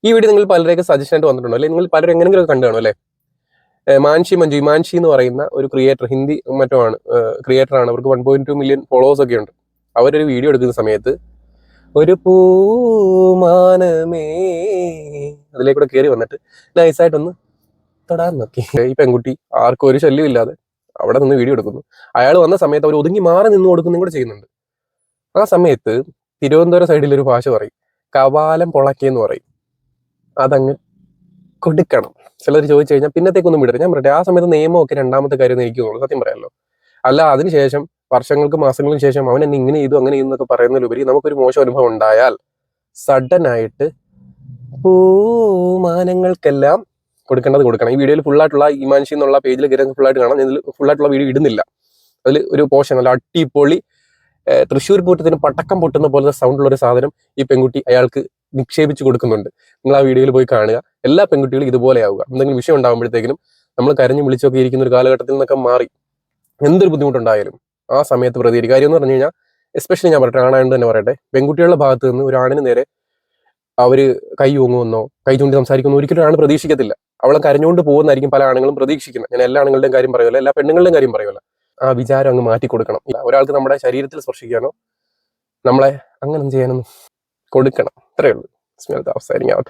ഈ വീഡിയോ നിങ്ങൾ പലരെയൊക്കെ സജഷൻ ആയിട്ട് വന്നിട്ടുണ്ടോ, അല്ലെങ്കിൽ നിങ്ങൾ പലരും എങ്ങനെയെങ്കിലും കണ്ടു കാണും അല്ലേ? മാൻഷി മഞ്ജു ഇമാൻഷി എന്ന് പറയുന്ന ഒരു ക്രിയേറ്റർ, ഹിന്ദി മറ്റോ ആണ്, ക്രിയേറ്ററാണ്. അവർക്ക് 1.2 മില്യൺ ഫോളോവേഴ്സ് ഒക്കെ ഉണ്ട്. അവരൊരു വീഡിയോ എടുക്കുന്ന സമയത്ത് ഒരു പൂമാനമേ അതിലേക്കൂടെ കയറി വന്നിട്ട് നൈസായിട്ടൊന്ന് തൊടാൻ നോക്കി. ഈ പെൺകുട്ടി ആർക്കും ഒരു ശല്യമില്ലാതെ അവിടെ നിന്ന് വീഡിയോ എടുക്കുന്നു. അയാൾ വന്ന സമയത്ത് അവർ ഒതുങ്ങി മാറി നിന്ന് കൊടുക്കുന്നതും കൂടെ ചെയ്യുന്നുണ്ട്. ആ സമയത്ത് തിരുവനന്തപുരം സൈഡിൽ ഒരു ഭാഷ പറയും, കവാലം പൊളക്കിയെന്ന് പറയും. അതങ്ങ് കൊടുക്കണം. ചിലർ ചോദിച്ചു കഴിഞ്ഞാൽ പിന്നത്തേക്കൊന്നും വിടരുത്. ഞാൻ പറയട്ടെ, ആ സമയത്ത് നിയമമൊക്കെ രണ്ടാമത്തെ കാര്യം എനിക്ക് തോന്നുന്നു, സത്യം പറയാമല്ലോ. അല്ല അതിനുശേഷം വർഷങ്ങൾക്ക് മാസങ്ങൾക്ക് ശേഷം അവൻ എന്നെ ഇങ്ങനെ ചെയ്തു അങ്ങനെ ചെയ്യുന്നൊക്കെ പറയുന്നതിലുപരി നമുക്കൊരു മോശം അനുഭവം ഉണ്ടായാൽ സഡൻ ആയിട്ട് പൂമാനങ്ങൾക്കെല്ലാം കൊടുക്കേണ്ടത് കൊടുക്കണം. ഈ വീഡിയോയിൽ ഫുള്ളായിട്ടുള്ള ഇമാൻഷി എന്നുള്ള പേജിൽ കയറി ഫുള്ളായിട്ട് കാണാം. ഇതിൽ ഫുള്ളായിട്ടുള്ള വീഡിയോ ഇടുന്നില്ല. അതിൽ ഒരു പോർഷൻ അല്ല, അടിപൊളി തൃശ്ശൂർ പൂരത്തിന് പടക്കം പൊട്ടുന്ന പോലത്തെ സൗണ്ടുള്ള ഒരു സാധനം ഈ പെൺകുട്ടി അയാൾക്ക് നിക്ഷേപിച്ച് കൊടുക്കുന്നുണ്ട്. നിങ്ങൾ ആ വീഡിയോയിൽ പോയി കാണുക. എല്ലാ പെൺകുട്ടികളും ഇതുപോലെ ആവുക. എന്തെങ്കിലും വിഷയം ഉണ്ടാകുമ്പോഴത്തേക്കിനും നമ്മൾ കരഞ്ഞു വിളിച്ചൊക്കെ ഇരിക്കുന്ന ഒരു കാലഘട്ടത്തിൽ നിന്നൊക്കെ മാറി എന്തൊരു ബുദ്ധിമുട്ടുണ്ടായാലും ആ സമയത്ത് പ്രതികരിക്കുക. കാര്യം എന്ന് പറഞ്ഞു കഴിഞ്ഞാൽ, എസ്പെഷ്യലി ഞാൻ പറയട്ടെ, ആണായതുകൊണ്ട് തന്നെ പറയട്ടെ, പെൺകുട്ടികളുടെ ഭാഗത്ത് നിന്ന് ഒരു ആണിന് നേരെ അവര് കൈ ഓങ്ങുമെന്നോ കൈ ചൂണ്ടി സംസാരിക്കുമെന്നോ ഒരിക്കലും ആണ് പ്രതീക്ഷിക്കത്തില്ല. അവളെ കരഞ്ഞുകൊണ്ട് പോകുന്നതായിരിക്കും പല ആണുങ്ങളും പ്രതീക്ഷിക്കുന്നത്. ഞാൻ എല്ലാ ആണുങ്ങളുടെയും കാര്യം പറയുമല്ലോ, എല്ലാ പെണ്ണുങ്ങളുടെയും കാര്യം പറയുമല്ലോ. ആ വിചാരം അങ്ങ് മാറ്റി കൊടുക്കണം. ഒരാൾക്ക് നമ്മുടെ ശരീരത്തിൽ സ്പർശിക്കാനോ നമ്മളെ അങ്ങനെ ചെയ്യാനൊന്നും കൊടുക്കണം. അത്രയേ ഉള്ളൂ. സ്മെൽ അവസാനിക്കാവട്ടെ.